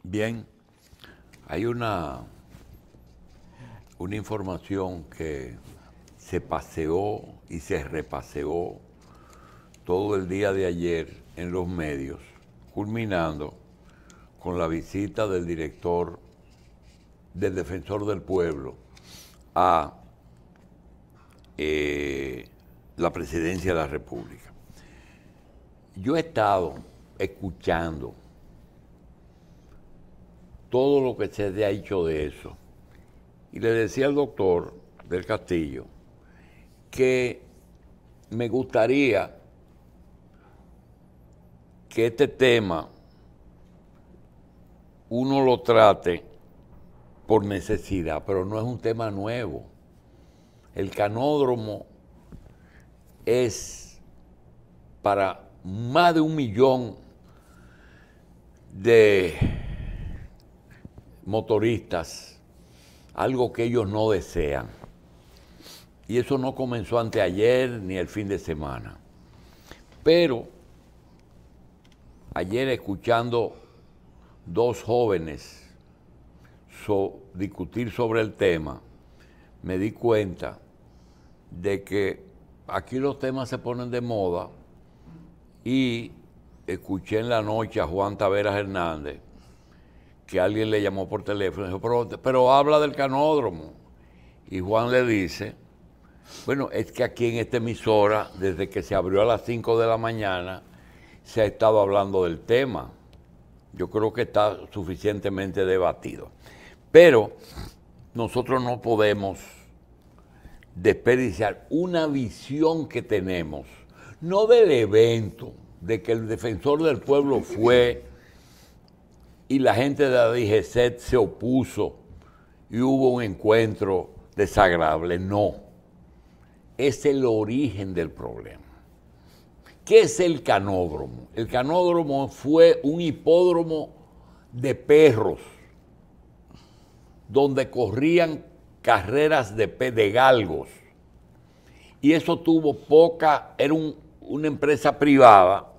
Bien, hay una información que se paseó y se repaseó todo el día de ayer en los medios, culminando con la visita del director del Defensor del Pueblo a la Presidencia de la República. Yo he estado escuchando todo lo que se ha dicho de eso. Y le decía al doctor del Castillo que me gustaría que este tema uno lo trate por necesidad, pero no es un tema nuevo. El canódromo es para más de 1 millón de motoristas, algo que ellos no desean. Y eso no comenzó anteayer ni el fin de semana. Pero ayer, escuchando dos jóvenes discutir sobre el tema, me di cuenta de que aquí los temas se ponen de moda, y escuché en la noche a Juan Taveras Hernández que alguien le llamó por teléfono y dijo, pero habla del canódromo. Y Juan le dice, bueno, es que aquí en esta emisora, desde que se abrió a las 5 de la mañana, se ha estado hablando del tema. Yo creo que está suficientemente debatido. Pero nosotros no podemos desperdiciar una visión que tenemos, no del evento, de que el Defensor del Pueblo fue y la gente de la DGCET se opuso y hubo un encuentro desagradable. No, es el origen del problema. ¿Qué es el canódromo? El canódromo fue un hipódromo de perros donde corrían carreras de galgos, y eso tuvo poca, era una empresa privada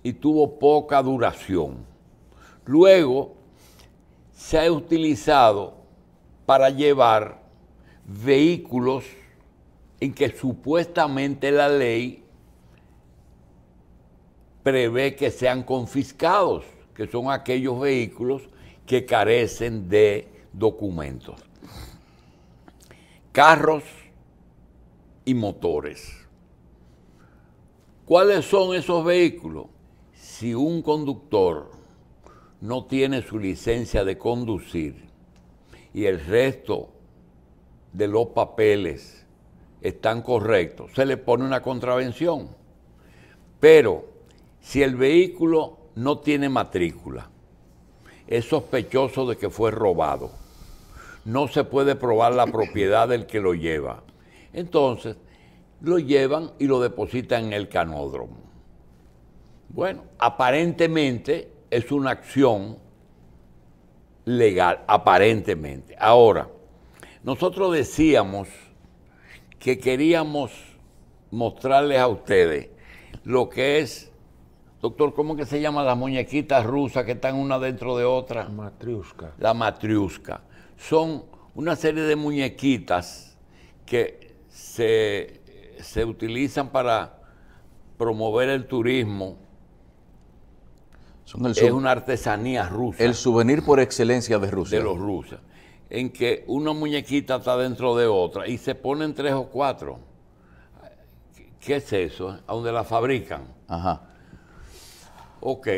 y tuvo poca duración. Luego se ha utilizado para llevar vehículos en que supuestamente la ley prevé que sean confiscados, que son aquellos vehículos que carecen de documentos. Carros y motores. ¿Cuáles son esos vehículos? Si un conductor no tiene su licencia de conducir y el resto de los papeles están correctos, se le pone una contravención. Pero si el vehículo no tiene matrícula, es sospechoso de que fue robado, no se puede probar la propiedad del que lo lleva, entonces lo llevan y lo depositan en el canódromo. Bueno, aparentemente es una acción legal, aparentemente. Ahora, nosotros decíamos que queríamos mostrarles a ustedes lo que es, doctor, ¿cómo que se llaman las muñequitas rusas que están una dentro de otra? Matriushka. La matriushka. Son una serie de muñequitas que se utilizan para promover el turismo. Es una artesanía rusa. El souvenir por excelencia de Rusia. De los rusos. En que una muñequita está dentro de otra y se ponen 3 o 4. ¿Qué es eso? ¿A dónde la fabrican? Ajá. Ok.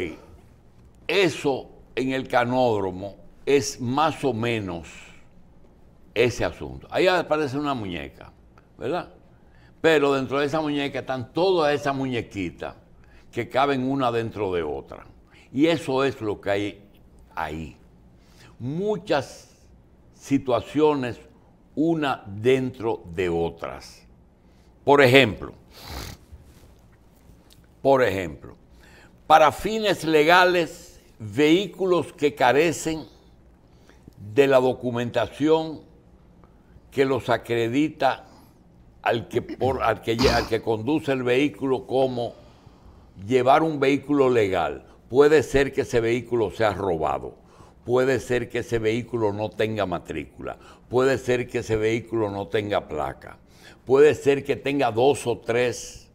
Eso en el canódromo es más o menos ese asunto. Ahí aparece una muñeca, ¿verdad? Pero dentro de esa muñeca están todas esas muñequitas que caben una dentro de otra. Y eso es lo que hay ahí. Muchas situaciones una dentro de otras. Por ejemplo, para fines legales, vehículos que carecen de la documentación que los acredita al que conduce el vehículo como llevar un vehículo legal. Puede ser que ese vehículo sea robado. puede ser que ese vehículo no tenga matrícula, puede ser que ese vehículo no tenga placa, puede ser que tenga 2 o 3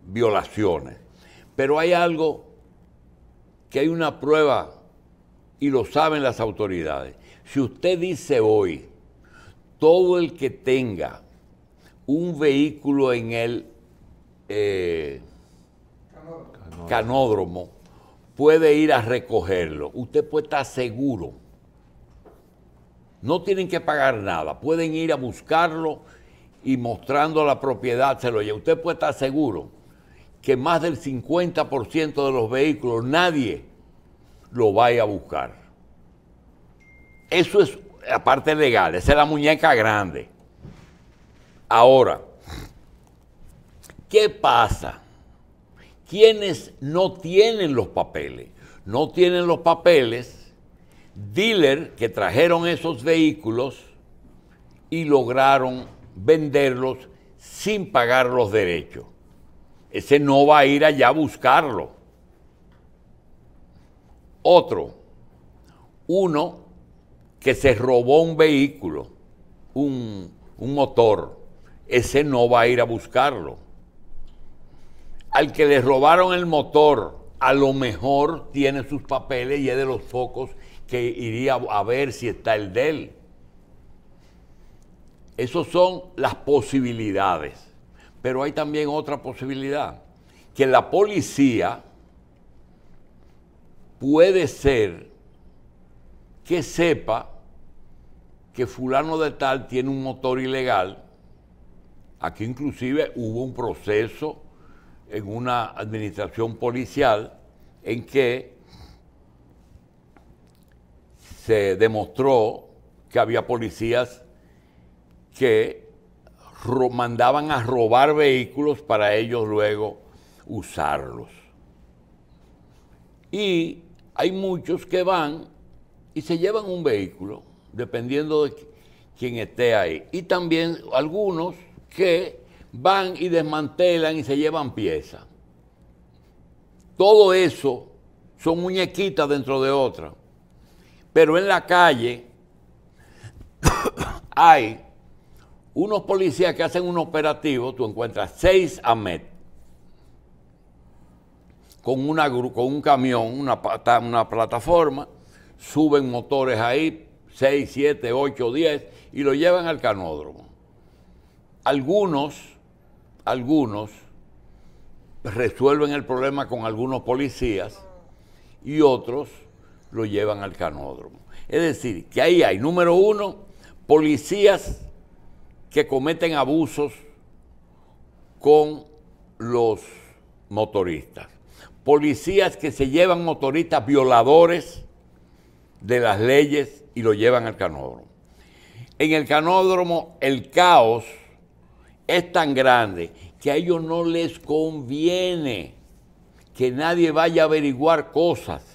violaciones. Pero hay algo que hay una prueba y lo saben las autoridades. Si usted dice hoy, todo el que tenga un vehículo en el canódromo puede ir a recogerlo. Usted puede estar seguro. No tienen que pagar nada. Pueden ir a buscarlo y mostrando la propiedad se lo lleva. Usted puede estar seguro que más del 50% de los vehículos nadie lo vaya a buscar. Eso es la parte legal. Esa es la muñeca grande. Ahora, ¿qué pasa? ¿Quiénes no tienen los papeles? No tienen los papeles, dealers que trajeron esos vehículos y lograron venderlos sin pagar los derechos. Ese no va a ir allá a buscarlo. Uno que se robó un vehículo, un motor, ese no va a ir a buscarlo. Al que le robaron el motor, a lo mejor tiene sus papeles y es de los pocos que iría a ver si está el de él. Esas son las posibilidades. Pero hay también otra posibilidad, que la policía puede ser que sepa que fulano de tal tiene un motor ilegal. Aquí inclusive hubo un proceso en una administración policial en que se demostró que había policías que mandaban a robar vehículos para ellos luego usarlos. Y hay muchos que van y se llevan un vehículo, dependiendo de quién esté ahí. Y también algunos que van y desmantelan y se llevan piezas. Todo eso son muñequitas dentro de otras. Pero en la calle hay unos policías que hacen un operativo, tú encuentras 6 AMET con un camión, una plataforma, suben motores ahí, 6, 7, 8, 10, y lo llevan al canódromo. Algunos resuelven el problema con algunos policías y otros lo llevan al canódromo. Es decir, que ahí hay, número 1, policías que cometen abusos con los motoristas. Policías que se llevan motoristas violadores de las leyes y lo llevan al canódromo. En el canódromo el caos es tan grande que a ellos no les conviene que nadie vaya a averiguar cosas,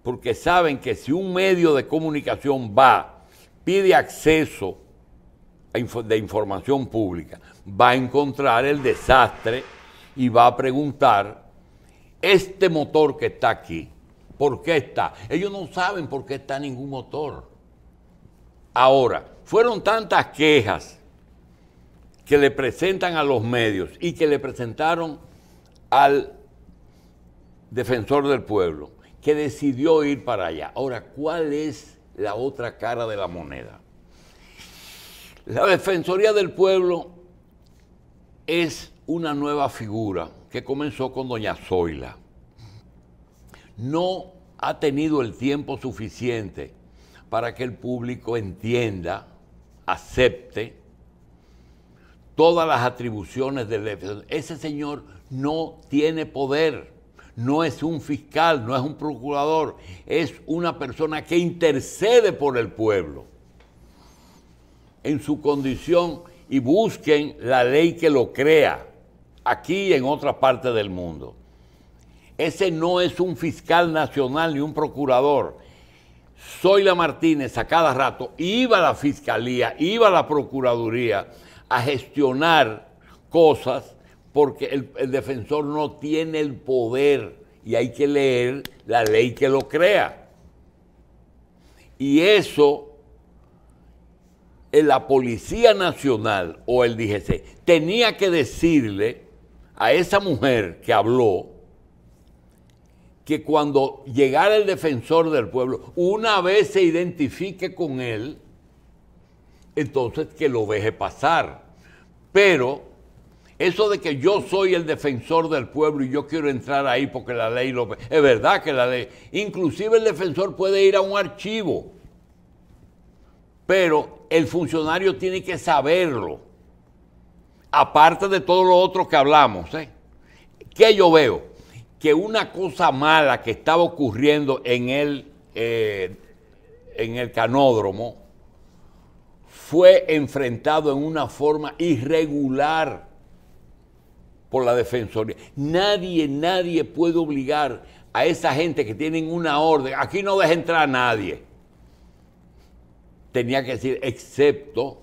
porque saben que si un medio de comunicación pide acceso de información pública, va a encontrar el desastre y va a preguntar, este motor que está aquí, ¿por qué está? Ellos no saben por qué está ningún motor. Ahora, fueron tantas quejas que le presentan a los medios y que le presentaron al defensor del pueblo, que decidió ir para allá. Ahora, ¿cuál es la otra cara de la moneda? La Defensoría del Pueblo es una nueva figura que comenzó con doña Zoila. No ha tenido el tiempo suficiente para que el público entienda, acepte todas las atribuciones del defensor. Ese señor no tiene poder, no es un fiscal, no es un procurador, es una persona que intercede por el pueblo en su condición, y busquen la ley que lo crea, aquí y en otras partes del mundo. Ese no es un fiscal nacional ni un procurador. Zoila Martínez a cada rato iba a la fiscalía, iba a la procuraduría a gestionar cosas porque el defensor no tiene el poder y hay que leer la ley que lo crea. Y eso, la Policía Nacional o el DGC tenía que decirle a esa mujer que habló que cuando llegara el defensor del pueblo, una vez se identifique con él, entonces que lo deje pasar. Pero eso de que yo soy el defensor del pueblo y yo quiero entrar ahí porque la ley lo... Es verdad que la ley... Inclusive el defensor puede ir a un archivo, pero el funcionario tiene que saberlo. Aparte de todo lo otro que hablamos, ¿qué yo veo? Que una cosa mala que estaba ocurriendo en el canódromo fue enfrentado en una forma irregular por la Defensoría. Nadie puede obligar a esa gente que tienen una orden. Aquí no deja entrar a nadie. Tenía que decir, excepto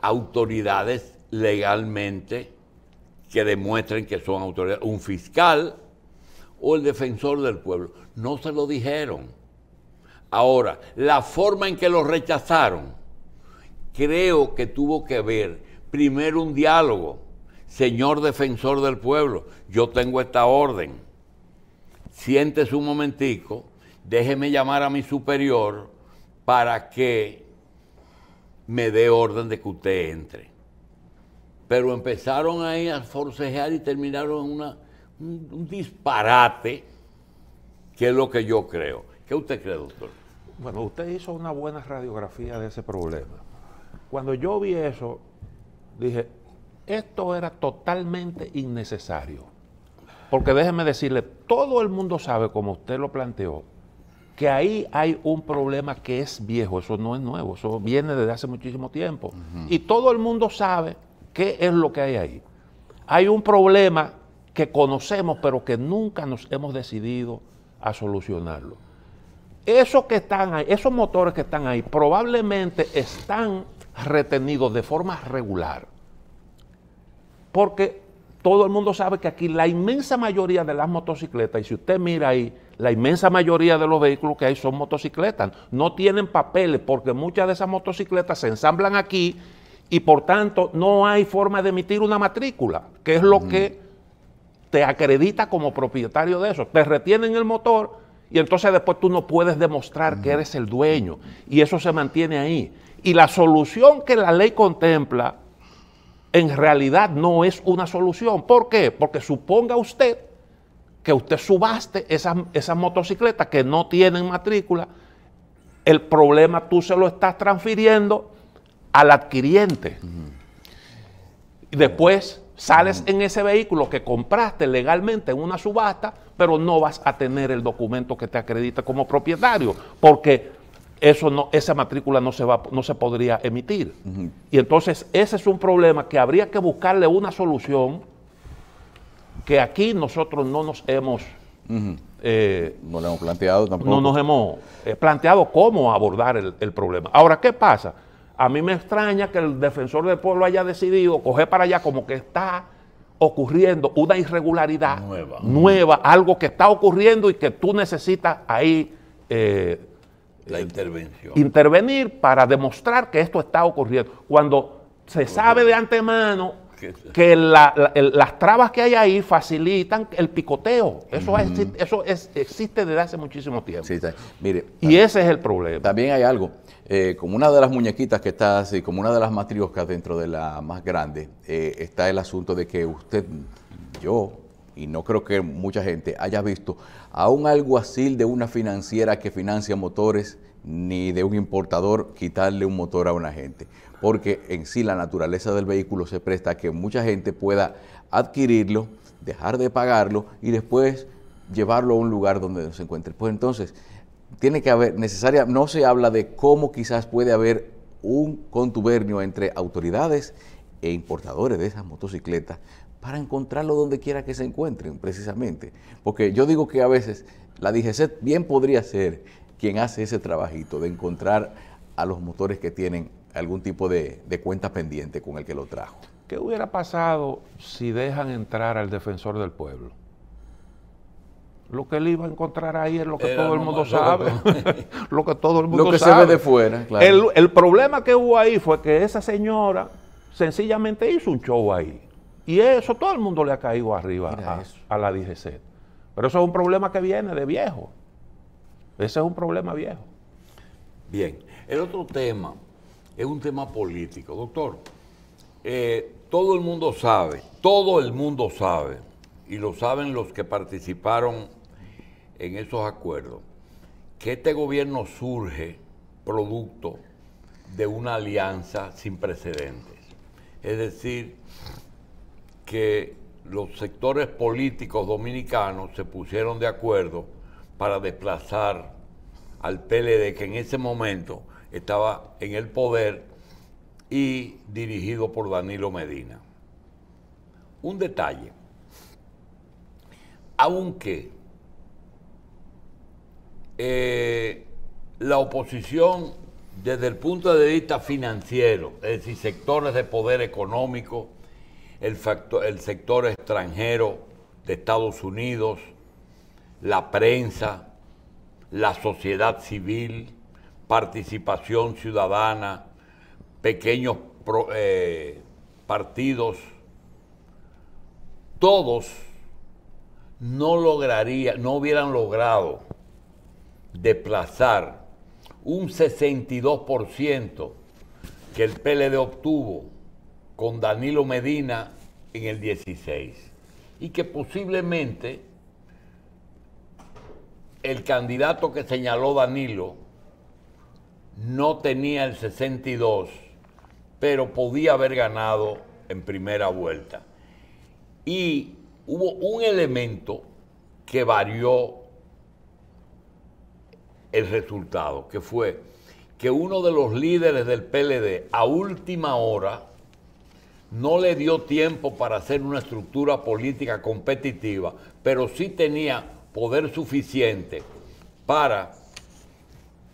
autoridades legalmente que demuestren que son autoridades. Un fiscal o el defensor del pueblo. No se lo dijeron. Ahora, la forma en que lo rechazaron, creo que tuvo que ver primero un diálogo. Señor defensor del pueblo, yo tengo esta orden. Siéntese un momentico, déjeme llamar a mi superior para que me dé orden de que usted entre. Pero empezaron ahí a forcejear y terminaron en un disparate, que es lo que yo creo. ¿Qué usted cree, doctor? Bueno, usted hizo una buena radiografía de ese problema. Cuando yo vi eso, dije, esto era totalmente innecesario. Porque déjeme decirle, todo el mundo sabe, como usted lo planteó, que ahí hay un problema que es viejo, eso no es nuevo, eso viene desde hace muchísimo tiempo. Y todo el mundo sabe qué es lo que hay ahí. Hay un problema que conocemos, pero que nunca nos hemos decidido a solucionarlo. Esos que están ahí, esos motores que están ahí, probablemente están retenidos de forma regular. Porque todo el mundo sabe que aquí la inmensa mayoría de las motocicletas, y si usted mira ahí, la inmensa mayoría de los vehículos que hay son motocicletas. No tienen papeles porque muchas de esas motocicletas se ensamblan aquí y por tanto no hay forma de emitir una matrícula, que es lo que te acredita como propietario de eso. Te retienen el motor y entonces después tú no puedes demostrar que eres el dueño y eso se mantiene ahí. Y la solución que la ley contempla en realidad no es una solución. ¿Por qué? Porque suponga usted que usted subaste esas motocicletas que no tienen matrícula, el problema tú se lo estás transfiriendo al adquiriente. Y después sales en ese vehículo que compraste legalmente en una subasta, pero no vas a tener el documento que te acredita como propietario, porque esa matrícula no se podría emitir. Y entonces ese es un problema que habría que buscarle una solución que aquí nosotros no nos hemos... no lo hemos planteado tampoco. No nos hemos planteado cómo abordar el problema. Ahora, ¿qué pasa? A mí me extraña que el defensor del pueblo haya decidido coger para allá como que está ocurriendo una irregularidad nueva, algo que está ocurriendo y que tú necesitas ahí la intervención. Intervenir para demostrar que esto está ocurriendo. Cuando se sabe de antemano que las trabas que hay ahí facilitan el picoteo. Eso existe desde hace muchísimo tiempo. Sí, mire, y ese es el problema. También hay algo, como una de las muñequitas que está así, como una de las matrioscas dentro de la más grande, está el asunto de que usted, yo, y no creo que mucha gente haya visto a un alguacil de una financiera que financia motores, ni de un importador quitarle un motor a una gente, porque en sí la naturaleza del vehículo se presta a que mucha gente pueda adquirirlo, dejar de pagarlo y después llevarlo a un lugar donde se encuentre. Pues entonces, tiene que haber no se habla de cómo quizás puede haber un contubernio entre autoridades e importadores de esas motocicletas para encontrarlo donde quiera que se encuentren, precisamente. Porque yo digo que a veces la DGC bien podría ser quien hace ese trabajito de encontrar a los motores que tienen algún tipo de cuenta pendiente con el que lo trajo. ¿Qué hubiera pasado si dejan entrar al defensor del pueblo? Lo que él iba a encontrar ahí es lo que Era todo el nomás mundo sabe. Lo que todo el mundo Lo que sabe. se ve de fuera, claro. El problema que hubo ahí fue que esa señora sencillamente hizo un show ahí. Y eso todo el mundo le ha caído arriba a la DGC. Pero eso es un problema que viene de viejo. Ese es un problema viejo. Bien, el otro tema es un tema político. Doctor, todo el mundo sabe, y lo saben los que participaron en esos acuerdos, que este gobierno surge producto de una alianza sin precedentes. Es decir, que los sectores políticos dominicanos se pusieron de acuerdo para desplazar al PLD, que en ese momento estaba en el poder y dirigido por Danilo Medina. Un detalle, aunque la oposición desde el punto de vista financiero, es decir, sectores de poder económico, el sector extranjero de Estados Unidos, la prensa, la sociedad civil, participación ciudadana, pequeños partidos, todos no hubieran logrado desplazar un 62% que el PLD obtuvo con Danilo Medina en el 16, y que posiblemente el candidato que señaló Danilo no tenía el 62, pero podía haber ganado en primera vuelta. Y hubo un elemento que varió el resultado, que fue que uno de los líderes del PLD a última hora no le dio tiempo para hacer una estructura política competitiva, pero sí tenía poder suficiente para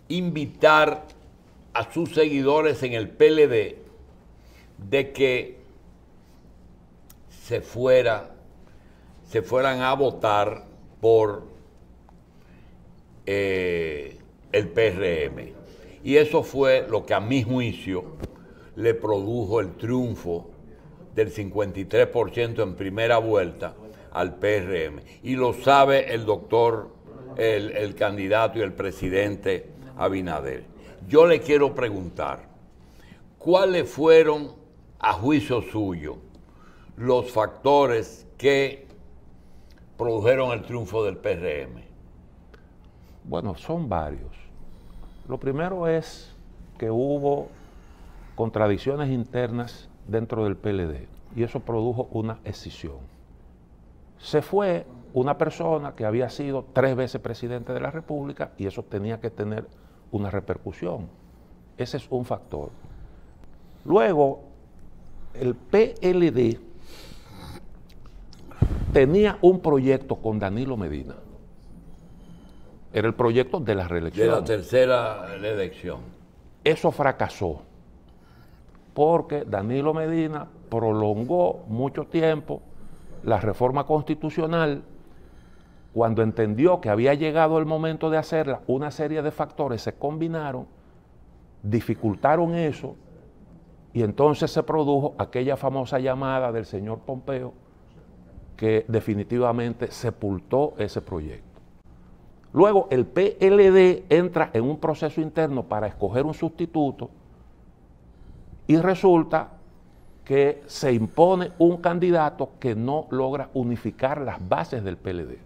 invitar a sus seguidores en el PLD de que se fueran a votar por el PRM. Y eso fue lo que a mi juicio le produjo el triunfo del 53% en primera vuelta al PRM. Y lo sabe el doctor, el candidato y el presidente Abinader. Yo le quiero preguntar, ¿cuáles fueron, a juicio suyo, los factores que produjeron el triunfo del PRM? Bueno, son varios. Lo primero es que hubo contradicciones internas dentro del PLD y eso produjo una escisión. Se fue una persona que había sido 3 veces presidente de la República y eso tenía que tener una repercusión. Ese es un factor. Luego, el PLD tenía un proyecto con Danilo Medina. Era el proyecto de la reelección. De la tercera elección. Eso fracasó porque Danilo Medina prolongó mucho tiempo la reforma constitucional. Cuando entendió que había llegado el momento de hacerla, una serie de factores se combinaron, dificultaron eso, y entonces se produjo aquella famosa llamada del señor Pompeo que definitivamente sepultó ese proyecto. Luego el PLD entra en un proceso interno para escoger un sustituto y resulta que se impone un candidato que no logra unificar las bases del PLD.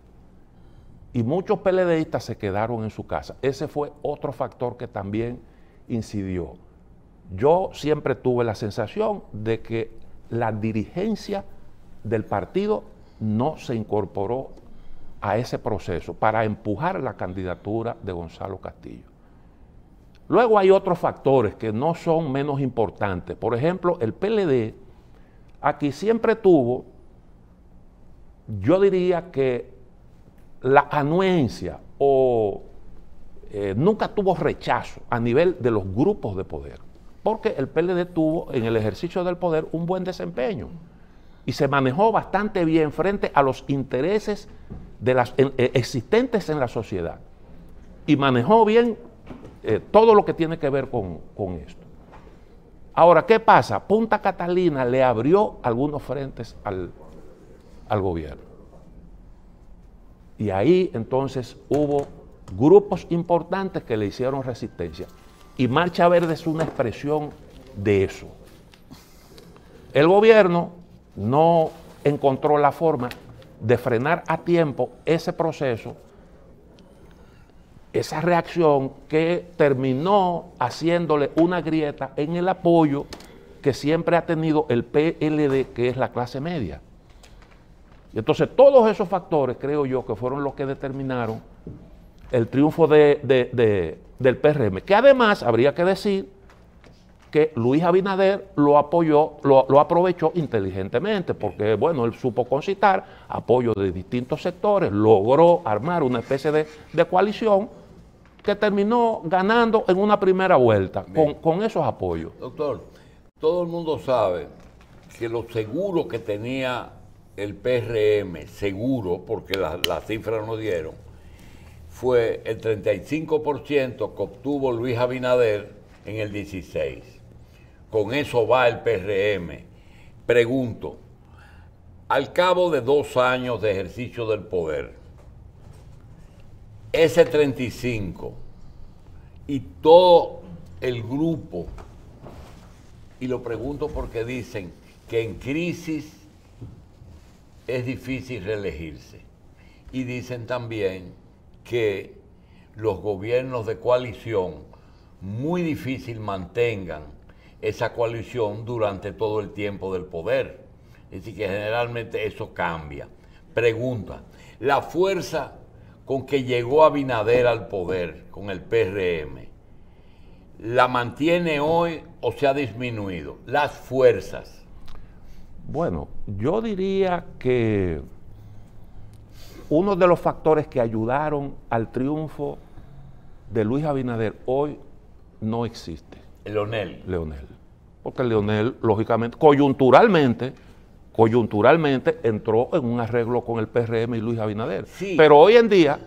Y muchos PLDistas se quedaron en su casa. Ese fue otro factor que también incidió. Yo siempre tuve la sensación de que la dirigencia del partido no se incorporó a ese proceso para empujar la candidatura de Gonzalo Castillo. Luego hay otros factores que no son menos importantes. Por ejemplo, el PLD aquí siempre tuvo, yo diría que la anuencia o nunca tuvo rechazo a nivel de los grupos de poder, porque el PLD tuvo en el ejercicio del poder un buen desempeño y se manejó bastante bien frente a los intereses existentes en la sociedad y manejó bien todo lo que tiene que ver con esto. Ahora, ¿qué pasa? Punta Catalina le abrió algunos frentes al gobierno. Y ahí entonces hubo grupos importantes que le hicieron resistencia. Y Marcha Verde es una expresión de eso. El gobierno no encontró la forma de frenar a tiempo ese proceso, esa reacción que terminó haciéndole una grieta en el apoyo que siempre ha tenido el PLD, que es la clase media. Y entonces todos esos factores, creo yo, que fueron los que determinaron el triunfo del PRM, que además habría que decir que Luis Abinader lo apoyó, lo aprovechó inteligentemente, porque bueno, él supo concitar apoyo de distintos sectores, logró armar una especie de coalición que terminó ganando en una primera vuelta con esos apoyos. Doctor, todo el mundo sabe que lo seguro que tenía el PRM, seguro, porque las cifras nos dieron, fue el 35% que obtuvo Luis Abinader en el 16. Con eso va el PRM. Pregunto, al cabo de 2 años de ejercicio del poder, ese 35 y todo el grupo, y lo pregunto porque dicen que en crisis es difícil reelegirse, y dicen también que los gobiernos de coalición muy difícil mantengan esa coalición durante todo el tiempo del poder. Es decir, que generalmente eso cambia. Pregunta, la fuerza con que llegó Abinader al poder, con el PRM, ¿la mantiene hoy o se ha disminuido? Las fuerzas. Bueno, yo diría que uno de los factores que ayudaron al triunfo de Luis Abinader hoy no existe. Leonel. Porque Leonel, lógicamente, coyunturalmente entró en un arreglo con el PRM y Luis Abinader. Sí. Pero hoy en día,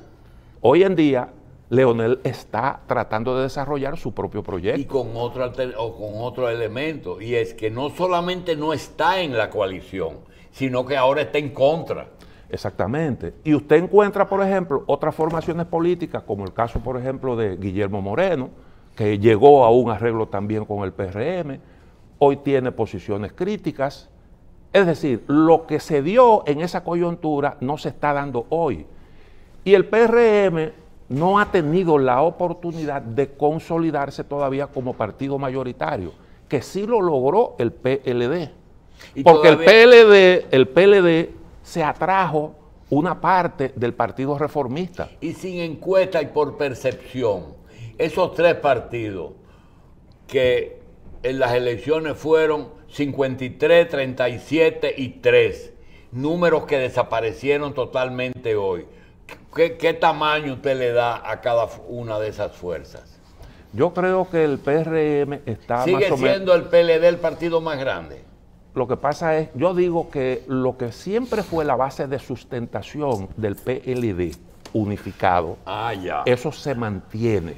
Leonel está tratando de desarrollar su propio proyecto. Y con otro elemento, y es que no solamente no está en la coalición, sino que ahora está en contra. Exactamente. Y usted encuentra, por ejemplo, otras formaciones políticas, como el caso, por ejemplo, de Guillermo Moreno, que llegó a un arreglo también con el PRM, hoy tiene posiciones críticas. Es decir, lo que se dio en esa coyuntura no se está dando hoy. Y el PRM no ha tenido la oportunidad de consolidarse todavía como partido mayoritario, que sí lo logró el PLD. Porque el PLD se atrajo una parte del Partido Reformista. Y sin encuesta y por percepción, esos 3 partidos que en las elecciones fueron 53, 37 y 3, números que desaparecieron totalmente hoy. ¿Qué tamaño usted le da a cada una de esas fuerzas? Yo creo que el PRM está ¿Sigue más o menos... siendo el PLD el partido más grande? Lo que pasa es, yo digo que lo que siempre fue la base de sustentación del PLD unificado, eso se mantiene.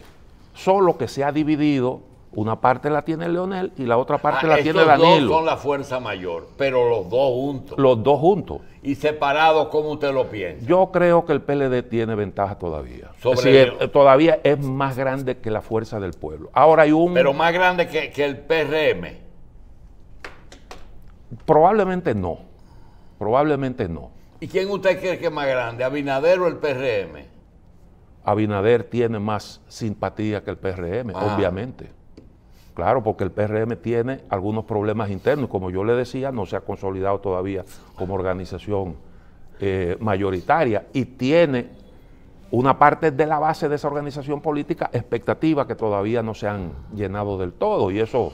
Solo que se ha dividido, una parte la tiene Leonel y la otra parte la tiene Danilo. Los dos son la fuerza mayor, pero los dos juntos. Los dos juntos. ¿Y separados cómo usted lo piensa? Yo creo que el PLD tiene ventaja todavía. Todavía es más grande que la fuerza del pueblo. Ahora hay un... Pero más grande que el PRM. Probablemente no. Probablemente no. ¿Y quién usted cree que es más grande, Abinader o el PRM? Abinader tiene más simpatía que el PRM, obviamente. Claro, porque el PRM tiene algunos problemas internos. Como yo le decía, no se ha consolidado todavía como organización mayoritaria y tiene una parte de la base de esa organización política expectativas que todavía no se han llenado del todo, y eso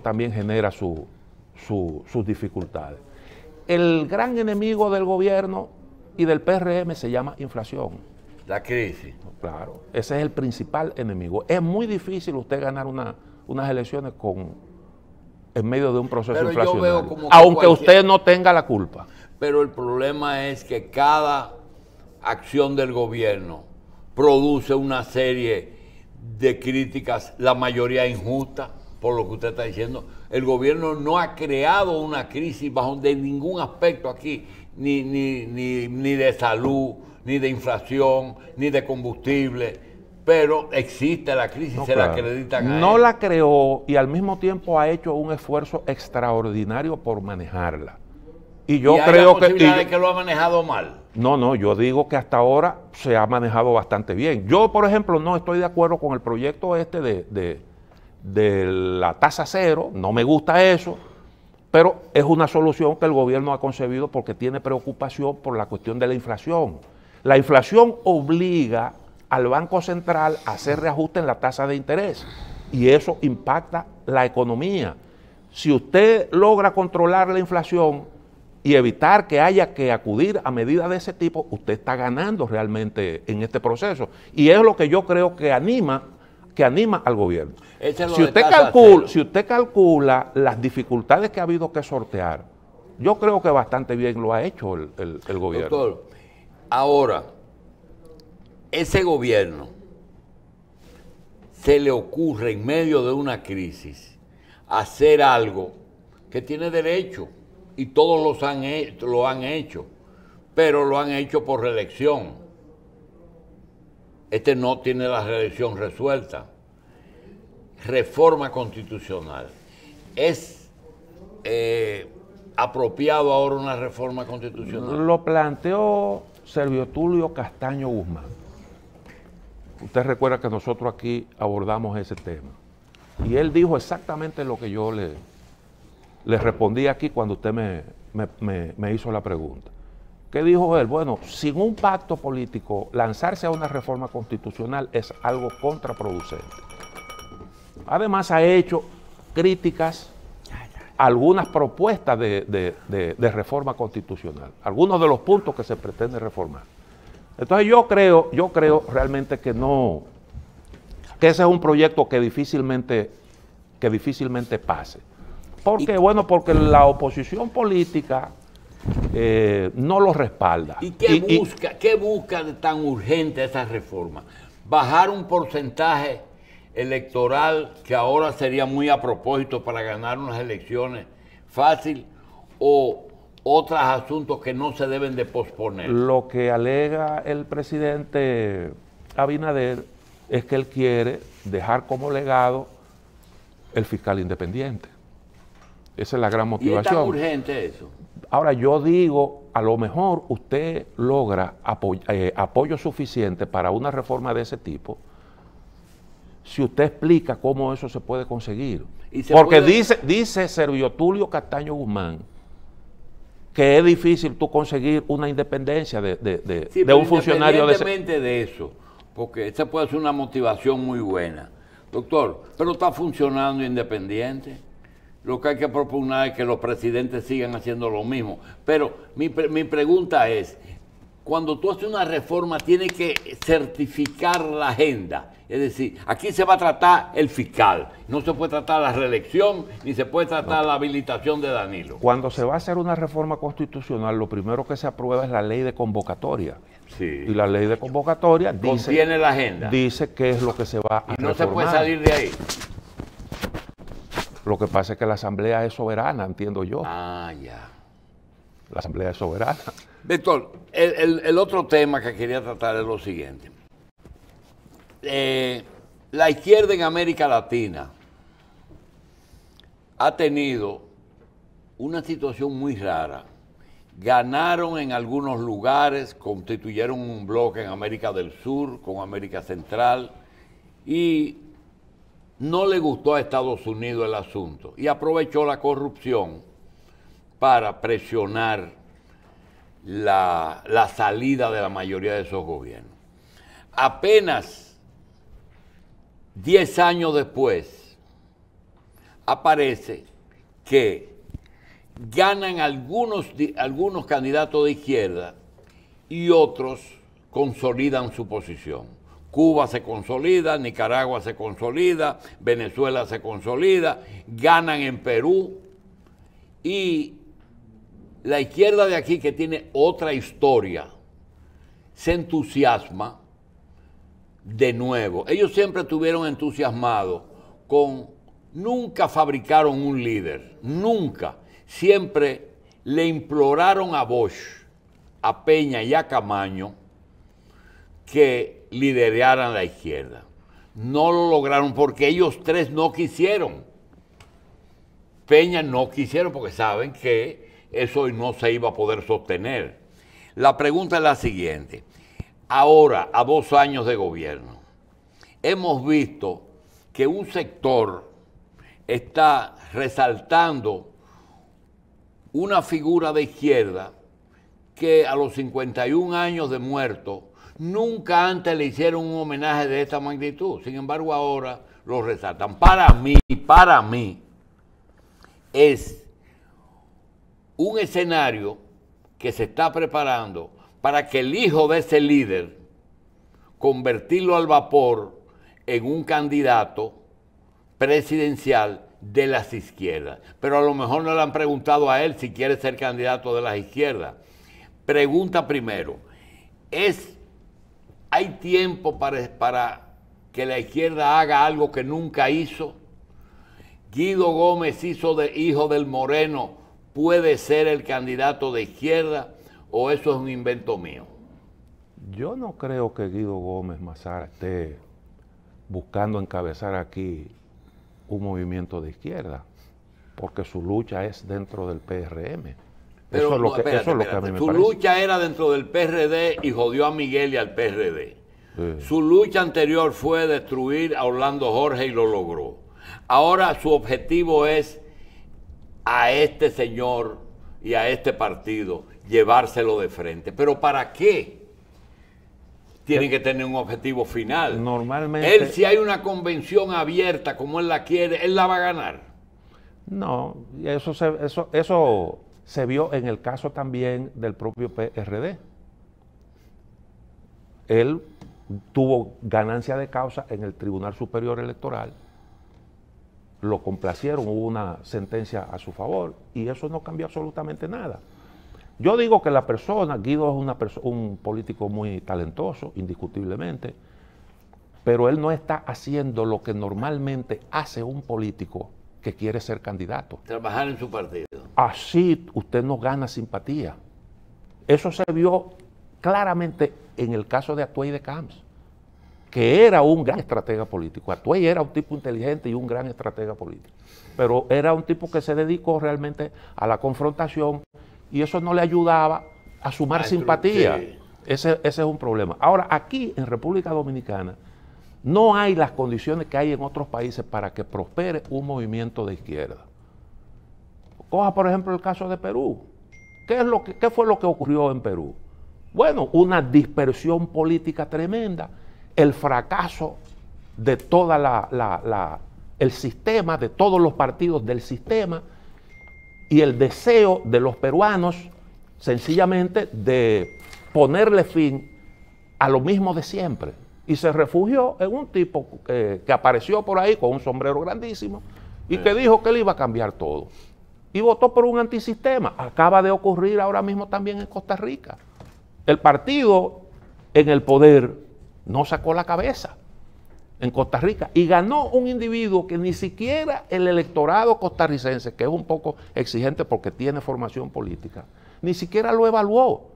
también genera sus dificultades. El gran enemigo del gobierno y del PRM se llama inflación. La crisis. Claro, ese es el principal enemigo. Es muy difícil usted ganar unas elecciones en medio de un proceso inflacionario, aunque usted no tenga la culpa. pero el problema es que cada acción del gobierno produce una serie de críticas, la mayoría injusta, por lo que usted está diciendo. El gobierno no ha creado una crisis bajo de ningún aspecto aquí, ni de salud, ni de inflación, ni de combustible, pero existe la crisis, No, se claro. la acreditan a No él. la creó y al mismo tiempo ha hecho un esfuerzo extraordinario por manejarla. Y yo ¿Y hay creo la que... posibilidad de que lo ha manejado mal? No, yo digo que hasta ahora se ha manejado bastante bien. Yo, por ejemplo, no estoy de acuerdo con el proyecto este de la tasa cero, no me gusta eso, pero es una solución que el gobierno ha concebido porque tiene preocupación por la cuestión de la inflación. La inflación obliga al Banco Central a hacer reajuste en la tasa de interés y eso impacta la economía. Si usted logra controlar la inflación y evitar que haya que acudir a medidas de ese tipo, usted está ganando realmente en este proceso. Y es lo que yo creo que anima al gobierno. Ese es lo Si de usted, tasa cero. si usted calcula las dificultades que ha habido que sortear, yo creo que bastante bien lo ha hecho el gobierno. Doctor, ahora, ese gobierno se le ocurre en medio de una crisis hacer algo que tiene derecho y todos lo han hecho, pero lo han hecho por reelección. Este no tiene la reelección resuelta. Reforma constitucional. ¿Es apropiado ahora una reforma constitucional? Lo planteó Servio Tulio Castaño Guzmán. Usted recuerda que nosotros aquí abordamos ese tema. Y él dijo exactamente lo que yo le respondí aquí cuando usted me hizo la pregunta. ¿Qué dijo él? Bueno, sin un pacto político, lanzarse a una reforma constitucional es algo contraproducente. Además, ha hecho críticas a algunas propuestas de reforma constitucional, algunos de los puntos que se pretende reformar. Entonces yo creo realmente que no, que ese es un proyecto que difícilmente pase. ¿Por qué? Bueno, porque la oposición política no lo respalda. ¿Y qué busca de tan urgente esa reforma? ¿Bajar un porcentaje electoral que ahora sería muy a propósito para ganar unas elecciones fácil o otros asuntos que no se deben de posponer? Lo que alega el presidente Abinader es que él quiere dejar como legado el fiscal independiente. Esa es la gran ¿Y es motivación. tan urgente eso? Ahora, yo digo, a lo mejor usted logra apoyo suficiente para una reforma de ese tipo si usted explica cómo eso se puede conseguir. Porque dice Servio Tulio Castaño Guzmán que es difícil tú conseguir una independencia de un funcionario de ese... Independientemente de eso, porque esa puede ser una motivación muy buena. Doctor, pero está funcionando independiente. Lo que hay que proponer es que los presidentes sigan haciendo lo mismo. Pero mi pregunta es, cuando tú haces una reforma, tienes que certificar la agenda. Es decir, aquí se va a tratar el fiscal. No se puede tratar la reelección, ni se puede tratar la habilitación de Danilo. Cuando se va a hacer una reforma constitucional, lo primero que se aprueba es la ley de convocatoria. Sí. Y la ley de convocatoria contiene la agenda. Dice qué es lo que se va a y no reformar. se puede salir de ahí. Lo que pasa es que la Asamblea es soberana, entiendo yo. Ah, ya. La Asamblea es soberana. Doctor, el otro tema que quería tratar es lo siguiente. La izquierda en América Latina ha tenido una situación muy rara. Ganaron en algunos lugares, constituyeron un bloque en América del Sur, con América Central, y no le gustó a Estados Unidos el asunto, y aprovechó la corrupción para presionar la salida de la mayoría de esos gobiernos. Apenas 10 años después, aparece que ganan algunos candidatos de izquierda y otros consolidan su posición. Cuba se consolida, Nicaragua se consolida, Venezuela se consolida, ganan en Perú y la izquierda de aquí, que tiene otra historia, se entusiasma de nuevo. Ellos siempre estuvieron entusiasmados con, nunca fabricaron un líder, nunca. Siempre le imploraron a Bosch, a Peña y a Camaño que lideraran la izquierda. No lo lograron porque ellos tres no quisieron. Peña no quisieron porque saben que eso no se iba a poder sostener. La pregunta es la siguiente. Ahora, a 2 años de gobierno, hemos visto que un sector está resaltando una figura de izquierda que a los 51 años de muerto nunca antes le hicieron un homenaje de esta magnitud. Sin embargo, ahora lo resaltan. Para mí, es un escenario que se está preparando para que el hijo de ese líder, convertirlo al vapor en un candidato presidencial de las izquierdas. Pero a lo mejor no le han preguntado a él si quiere ser candidato de las izquierdas. Pregunta primero, ¿hay tiempo para que la izquierda haga algo que nunca hizo? Guido Gómez, hijo del Moreno, ¿puede ser el candidato de izquierda o eso es un invento mío? Yo no creo que Guido Gómez Mazara esté buscando encabezar aquí un movimiento de izquierda, porque su lucha es dentro del PRM. Pero eso es lo que a mí me parece. Su lucha era dentro del PRD y jodió a Miguel y al PRD. Sí. Su lucha anterior fue destruir a Orlando Jorge y lo logró. Ahora su objetivo es a este señor y a este partido llevárselo de frente. ¿Pero para qué? Tienen que tener un objetivo final. Normalmente... Él, si hay una convención abierta como él la quiere, él la va a ganar. No, eso se vio en el caso también del propio PRD. Él tuvo ganancia de causa en el Tribunal Superior Electoral, lo complacieron, hubo una sentencia a su favor y eso no cambió absolutamente nada. Yo digo que la persona, Guido es un político muy talentoso, indiscutiblemente, pero él no está haciendo lo que normalmente hace un político que quiere ser candidato. Trabajar en su partido. Así usted no gana simpatía. Eso se vio claramente en el caso de Atuey de Camps, que era un gran estratega político. Atuey era un tipo inteligente y un gran estratega político, pero era un tipo que se dedicó realmente a la confrontación y eso no le ayudaba a sumar simpatía. Sí. Ese es un problema. Ahora, aquí en República Dominicana no hay las condiciones que hay en otros países para que prospere un movimiento de izquierda. Coja, por ejemplo, el caso de Perú. ¿Qué fue lo que ocurrió en Perú? Bueno, una dispersión política tremenda, el fracaso de toda el sistema, de todos los partidos del sistema, y el deseo de los peruanos sencillamente de ponerle fin a lo mismo de siempre. Y se refugió en un tipo que apareció por ahí con un sombrero grandísimo y que dijo que él iba a cambiar todo. Y votó por un antisistema. Acaba de ocurrir ahora mismo también en Costa Rica. El partido en el poder no sacó la cabeza en Costa Rica y ganó un individuo que ni siquiera el electorado costarricense, que es un poco exigente porque tiene formación política, ni siquiera lo evaluó,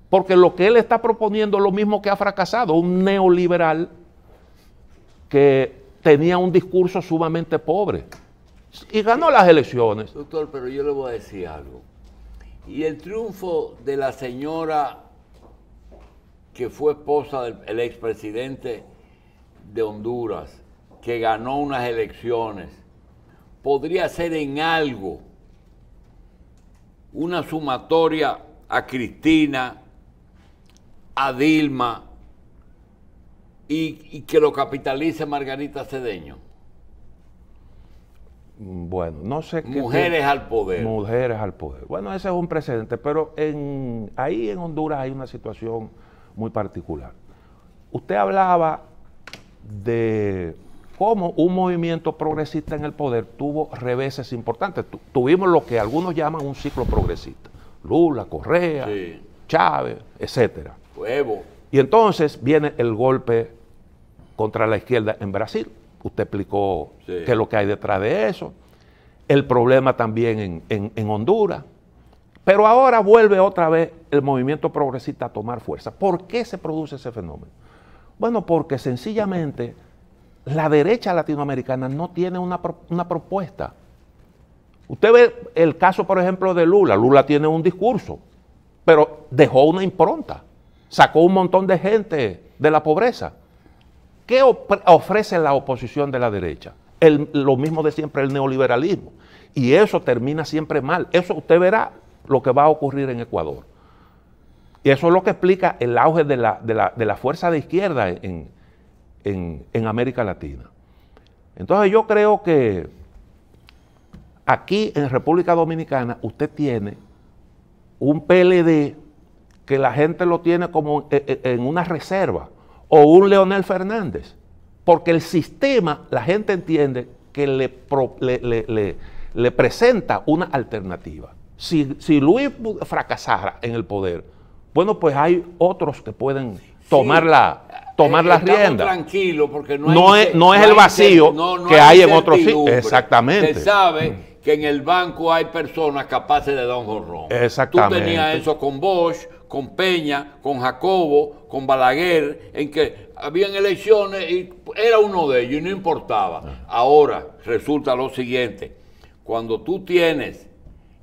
porque lo que él está proponiendo es lo mismo que ha fracasado, un neoliberal que tenía un discurso sumamente pobre y ganó las elecciones. Doctor, pero yo le voy a decir algo. Y el triunfo de la señora que fue esposa del expresidente de Honduras, que ganó unas elecciones, podría ser en algo una sumatoria a Cristina, a Dilma, y que lo capitalice Margarita Cedeño. Bueno, no sé qué... Mujeres al poder. Mujeres al poder. Bueno, ese es un precedente, pero ahí en Honduras hay una situación muy particular. Usted hablaba de cómo un movimiento progresista en el poder tuvo reveses importantes. Tuvimos lo que algunos llaman un ciclo progresista. Lula, Correa, Sí. Chávez, etcétera. Huevo. Y entonces viene el golpe contra la izquierda en Brasil. Usted explicó Sí. qué es lo que hay detrás de eso. El problema también en Honduras. Pero ahora vuelve otra vez el movimiento progresista a tomar fuerza. ¿Por qué se produce ese fenómeno? Bueno, porque sencillamente la derecha latinoamericana no tiene una propuesta. Usted ve el caso, por ejemplo, de Lula. Lula tiene un discurso, pero dejó una impronta. Sacó un montón de gente de la pobreza. ¿Qué ofrece la oposición de la derecha? Lo mismo de siempre, el neoliberalismo. Y eso termina siempre mal. Eso usted verá lo que va a ocurrir en Ecuador. Y eso es lo que explica el auge de la fuerza de izquierda en América Latina. Entonces yo creo que aquí en República Dominicana usted tiene un PLD que la gente lo tiene como en una reserva, o un Leonel Fernández, porque el sistema, la gente entiende que le presenta una alternativa. Si Luis fracasara en el poder, bueno, pues hay otros que pueden tomar las riendas. Tranquilo, porque no es el vacío que hay en otros sitios. Exactamente. Se sabe que en el banco hay personas capaces de dar un jorrón. Exactamente. Tú tenías eso con Bosch, con Peña, con Jacobo, con Balaguer, en que habían elecciones y era uno de ellos y no importaba. Ahora resulta lo siguiente: cuando tú tienes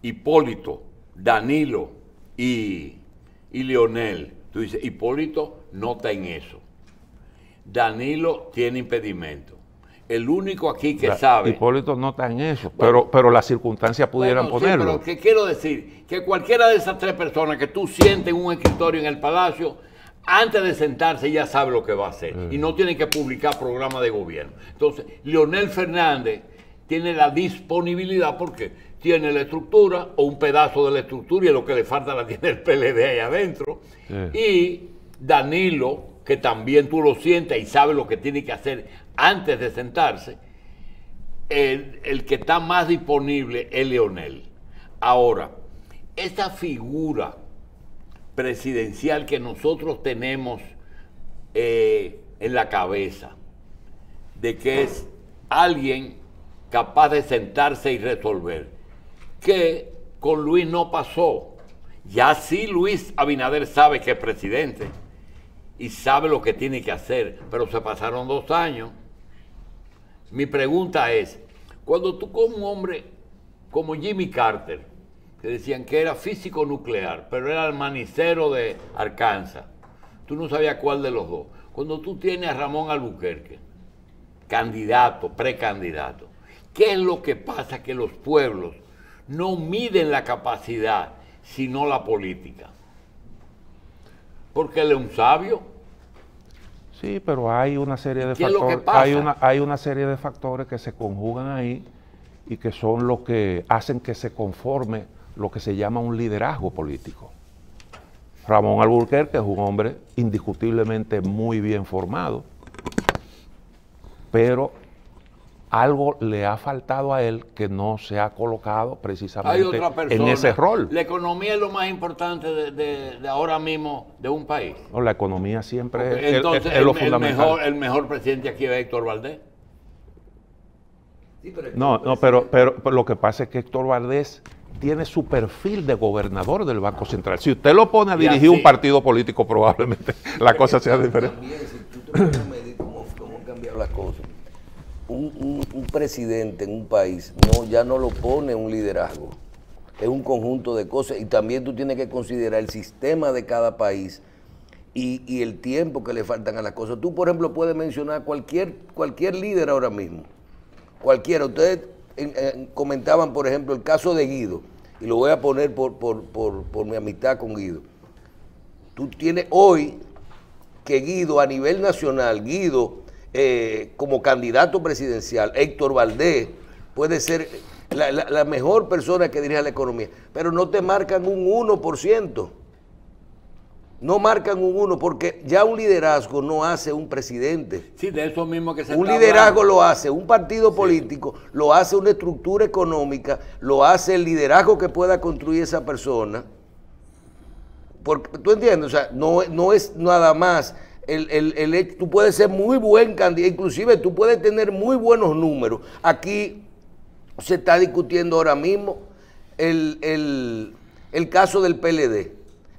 Hipólito, Danilo y Leonel, tú dices, Hipólito no está en eso. Danilo tiene impedimento. El único aquí que sabe... Hipólito no está en eso, Bueno, pero las circunstancias pudieran ponerlo. Sí, pero que quiero decir que cualquiera de esas tres personas que tú sientes en un escritorio en el Palacio, antes de sentarse ya sabe lo que va a hacer. Y no tiene que publicar programa de gobierno. Entonces, Leonel Fernández tiene la disponibilidad porque tiene la estructura o un pedazo de la estructura, y lo que le falta la tiene el PLD ahí adentro. Sí. Y Danilo, que también tú lo sientes y sabe lo que tiene que hacer antes de sentarse, el que está más disponible es Leonel. Ahora, esta figura presidencial que nosotros tenemos en la cabeza, de que es alguien capaz de sentarse y resolver, que con Luis no pasó. Ya sí Luis Abinader sabe que es presidente y sabe lo que tiene que hacer, pero se pasaron 2 años. Mi pregunta es, cuando tú con un hombre como Jimmy Carter, que decían que era físico nuclear, pero era el manicero de Arkansas, tú no sabías cuál de los dos. Cuando tú tienes a Ramón Albuquerque, candidato, precandidato, ¿qué es lo que pasa? Que los pueblos no miden la capacidad, sino la política. Porque él es un sabio. Sí, pero hay una serie de ¿Qué es lo que factores, pasa? hay una serie de factores que se conjugan ahí y que son los que hacen que se conforme lo que se llama un liderazgo político. Ramón Albuquerque es un hombre indiscutiblemente muy bien formado, pero algo le ha faltado a él que no se ha colocado precisamente en ese rol. La economía es lo más importante de ahora mismo de un país. No, la economía siempre Entonces, es lo fundamental. El mejor presidente aquí es Héctor Valdés. Sí, pero lo que pasa es que Héctor Valdés tiene su perfil de gobernador del Banco Central. Si usted lo pone a dirigir un partido político, probablemente la cosa sea diferente. También, si tú te puedes medir cómo han cambiado las cosas. Un presidente en un país ya no lo pone un liderazgo, es un conjunto de cosas, y también tú tienes que considerar el sistema de cada país y el tiempo que le faltan a las cosas. Tú, por ejemplo, puedes mencionar cualquier líder ahora mismo, cualquiera. Ustedes comentaban, por ejemplo, el caso de Guido, y lo voy a poner por mi amistad con Guido. Tú tienes hoy que Guido a nivel nacional, como candidato presidencial, Héctor Valdés puede ser la mejor persona que dirija la economía, pero no te marcan un 1%. No marcan un 1%, porque ya un liderazgo no hace un presidente. Sí, de eso mismo que se Un está liderazgo hablando. lo hace un partido político, lo hace una estructura económica, lo hace el liderazgo que pueda construir esa persona, Porque, ¿tú entiendes? O sea, no es nada más el hecho. Tú puedes ser muy buen candidato, inclusive tú puedes tener muy buenos números. Aquí se está discutiendo ahora mismo el caso del PLD.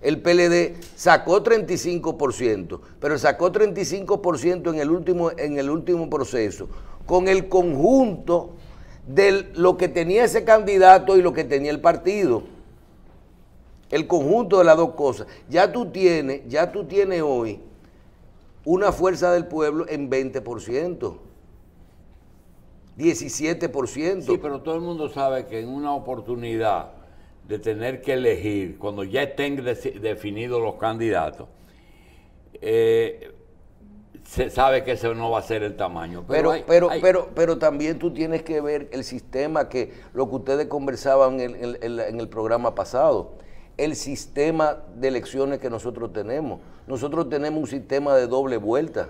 El PLD sacó 35%, pero sacó 35% en el último proceso, con el conjunto de lo que tenía ese candidato y lo que tenía el partido. El conjunto de las dos cosas. Ya tú tienes hoy una fuerza del pueblo en 20%, 17%. Sí, pero todo el mundo sabe que en una oportunidad de tener que elegir, cuando ya estén definidos los candidatos, se sabe que ese no va a ser el tamaño. Pero también tú tienes que ver el sistema, que lo que ustedes conversaban en el programa pasado, el sistema de elecciones que nosotros tenemos. Nosotros tenemos un sistema de doble vuelta.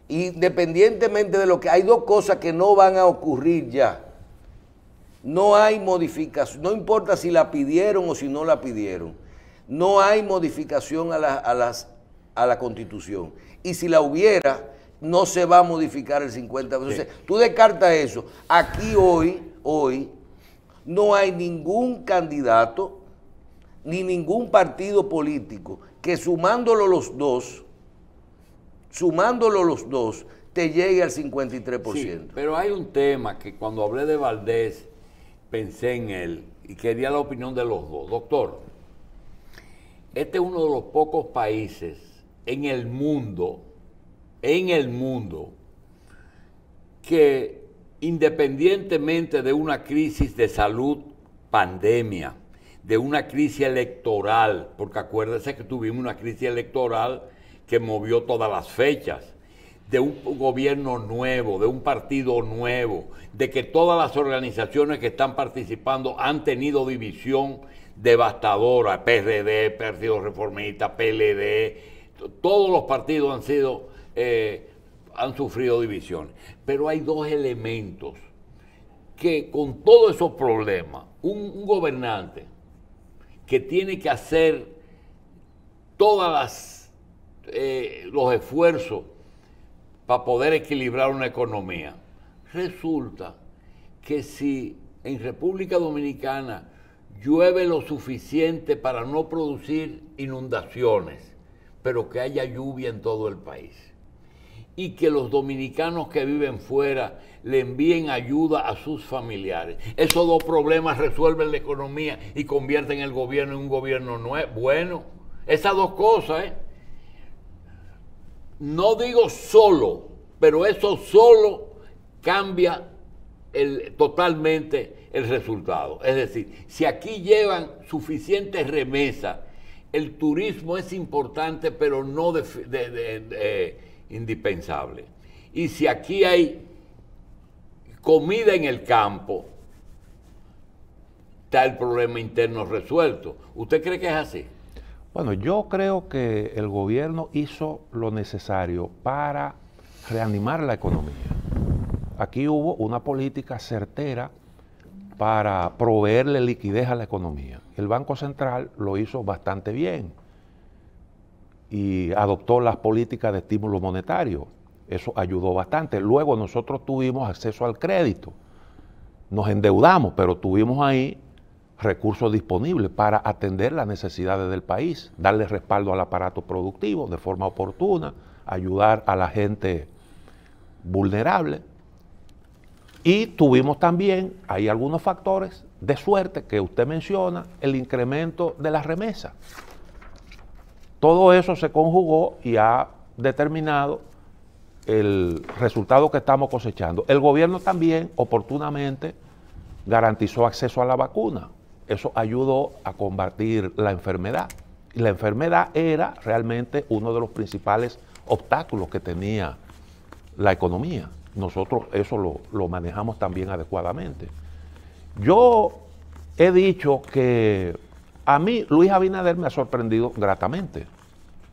Independientemente de lo que hay, dos cosas que no van a ocurrir ya. No hay modificación, no importa si la pidieron o si no la pidieron. No hay modificación a la Constitución. Y si la hubiera, no se va a modificar el 50%. Entonces, tú descartas eso. Aquí hoy, no hay ningún candidato ni ningún partido político que sumándolo los dos, te llegue al 53%. Sí, pero hay un tema que cuando hablé de Valdés, pensé en él y quería la opinión de los dos. Doctor, este es uno de los pocos países en el mundo, que independientemente de una crisis de salud, pandemia, de una crisis electoral, porque acuérdense que tuvimos una crisis electoral que movió todas las fechas, de un gobierno nuevo, de un partido nuevo, de que todas las organizaciones que están participando han tenido división devastadora, PRD, Partido Reformista, PLD, todos los partidos han sufrido divisiones. Pero hay dos elementos que con todos esos problemas, un gobernante que tiene que hacer todos los esfuerzos para poder equilibrar una economía. Resulta que si en República Dominicana llueve lo suficiente para no producir inundaciones, pero que haya lluvia en todo el país, y que los dominicanos que viven fuera le envíen ayuda a sus familiares, esos dos problemas resuelven la economía y convierten el gobierno en un gobierno nuevo. Bueno, esas dos cosas, no digo solo, pero eso solo cambia totalmente el resultado. Es decir, si aquí llevan suficientes remesas, el turismo es importante, pero no indispensable. Y si aquí hay comida en el campo, está el problema interno resuelto. ¿Usted cree que es así? Bueno, yo creo que el gobierno hizo lo necesario para reanimar la economía. Aquí hubo una política certera para proveerle liquidez a la economía. El Banco Central lo hizo bastante bien y adoptó las políticas de estímulo monetario. Eso ayudó bastante. Luego nosotros tuvimos acceso al crédito. Nos endeudamos, pero tuvimos ahí recursos disponibles para atender las necesidades del país, darle respaldo al aparato productivo de forma oportuna, ayudar a la gente vulnerable. Y tuvimos también, hay algunos factores de suerte que usted menciona, el incremento de las remesas. Todo eso se conjugó y ha determinado el resultado que estamos cosechando. El gobierno también oportunamente garantizó acceso a la vacuna. Eso ayudó a combatir la enfermedad. Y la enfermedad era realmente uno de los principales obstáculos que tenía la economía. Nosotros eso lo manejamos también adecuadamente. Yo he dicho que a mí Luis Abinader me ha sorprendido gratamente,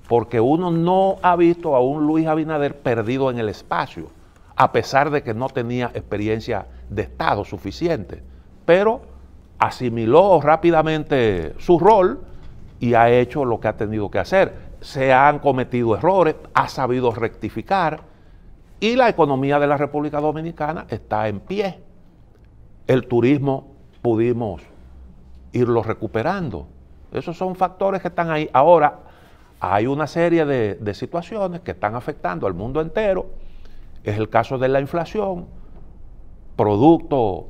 porque uno no ha visto a un Luis Abinader perdido en el espacio, a pesar de que no tenía experiencia de Estado suficiente, pero asimiló rápidamente su rol y ha hecho lo que ha tenido que hacer. Se han cometido errores, ha sabido rectificar y la economía de la República Dominicana está en pie. El turismo pudimos irlo recuperando. Esos son factores que están ahí. Ahora, hay una serie de situaciones que están afectando al mundo entero. Es el caso de la inflación, producto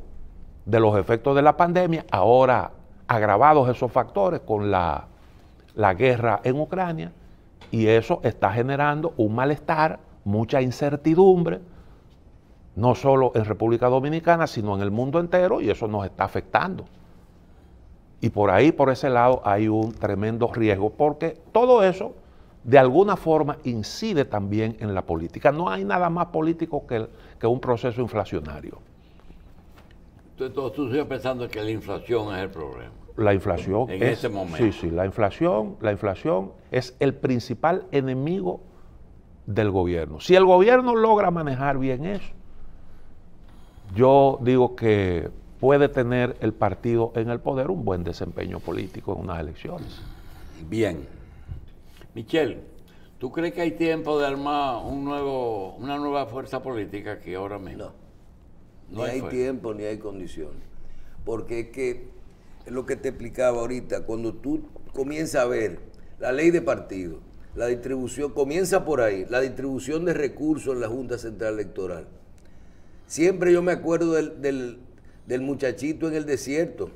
de los efectos de la pandemia, ahora agravados esos factores con la guerra en Ucrania, y eso está generando un malestar, mucha incertidumbre, no solo en República Dominicana, sino en el mundo entero, y eso nos está afectando. Y por ahí, por ese lado, hay un tremendo riesgo, porque todo eso, de alguna forma, incide también en la política. No hay nada más político que un proceso inflacionario. Entonces, tú sigues pensando que la inflación es el problema. La inflación en es, ese momento. Sí, la inflación es el principal enemigo del gobierno. Si el gobierno logra manejar bien eso, yo digo que puede tener el partido en el poder un buen desempeño político en unas elecciones. Bien. Michelle, ¿tú crees que hay tiempo de armar una nueva fuerza política que ahora mismo? No hay tiempo ni hay condiciones. Porque es que, es lo que te explicaba ahorita, cuando tú comienzas a ver la ley de partido, la distribución, comienza por ahí, la distribución de recursos en la Junta Central Electoral. Siempre yo me acuerdo del muchachito en el desierto.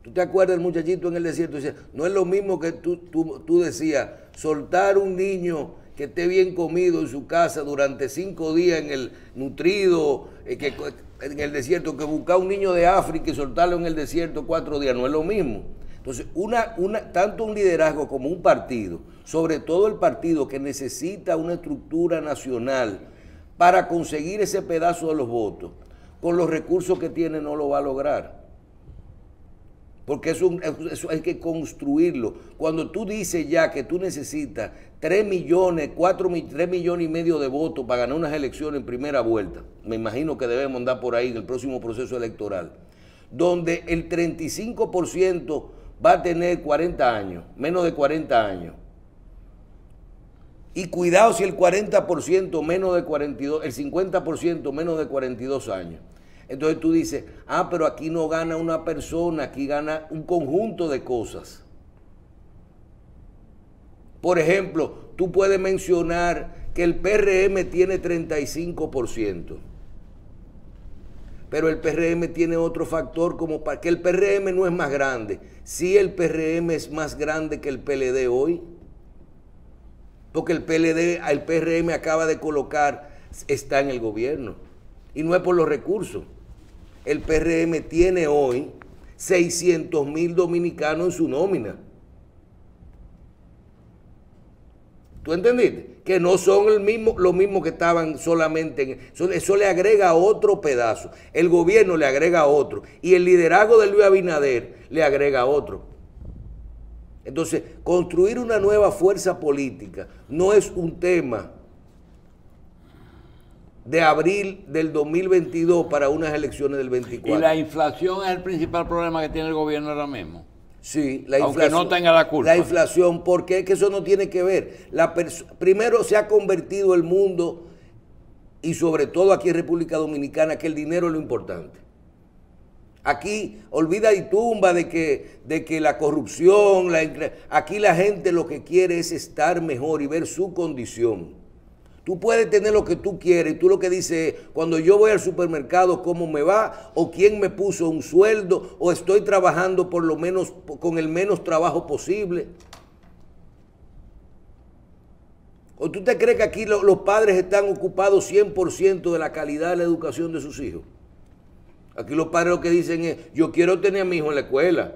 ¿Tú te acuerdas del muchachito en el desierto? No es lo mismo que tú decías, soltar un niño que esté bien comido en su casa durante 5 días en el nutrido, en el desierto, que buscar un niño de África y soltarlo en el desierto 4 días. No es lo mismo. Entonces, tanto un liderazgo como un partido, sobre todo el partido que necesita una estructura nacional para conseguir ese pedazo de los votos, con los recursos que tiene no lo va a lograr. Porque eso hay que construirlo. Cuando tú dices ya que tú necesitas 3 millones y medio de votos para ganar unas elecciones en primera vuelta, me imagino que debemos andar por ahí en el próximo proceso electoral, donde el 35% va a tener 40 años, menos de 40 años. Y cuidado si el 40% menos de 42, el 50% menos de 42 años. Entonces tú dices, pero aquí no gana una persona, aquí gana un conjunto de cosas. Por ejemplo, tú puedes mencionar que el PRM tiene 35%. Pero el PRM tiene otro factor, como para que el PRM no es más grande. Sí, el PRM es más grande que el PLD hoy. Porque el PRM acaba de colocar, está en el gobierno. Y no es por los recursos. El PRM tiene hoy 600,000 dominicanos en su nómina. ¿Tú entendiste? Que no son los mismos que estaban solamente en eso le agrega otro pedazo. El gobierno le agrega otro. Y el liderazgo de Luis Abinader le agrega otro. Entonces, construir una nueva fuerza política no es un tema de abril del 2022 para unas elecciones del 24. ¿Y la inflación es el principal problema que tiene el gobierno ahora mismo? Sí, la aunque inflación. No tenga la culpa. La inflación, porque es que eso no tiene que ver. Primero se ha convertido el mundo, y sobre todo aquí en República Dominicana, que el dinero es lo importante. Aquí olvida y tumba de que la corrupción, aquí la gente lo que quiere es estar mejor y ver su condición. Tú puedes tener lo que tú quieres y tú lo que dices es, cuando yo voy al supermercado, ¿cómo me va? O quién me puso un sueldo, o estoy trabajando por lo menos con el menos trabajo posible. ¿O tú te crees que aquí los padres están ocupados 100% de la calidad de la educación de sus hijos? Aquí los padres lo que dicen es, yo quiero tener a mi hijo en la escuela.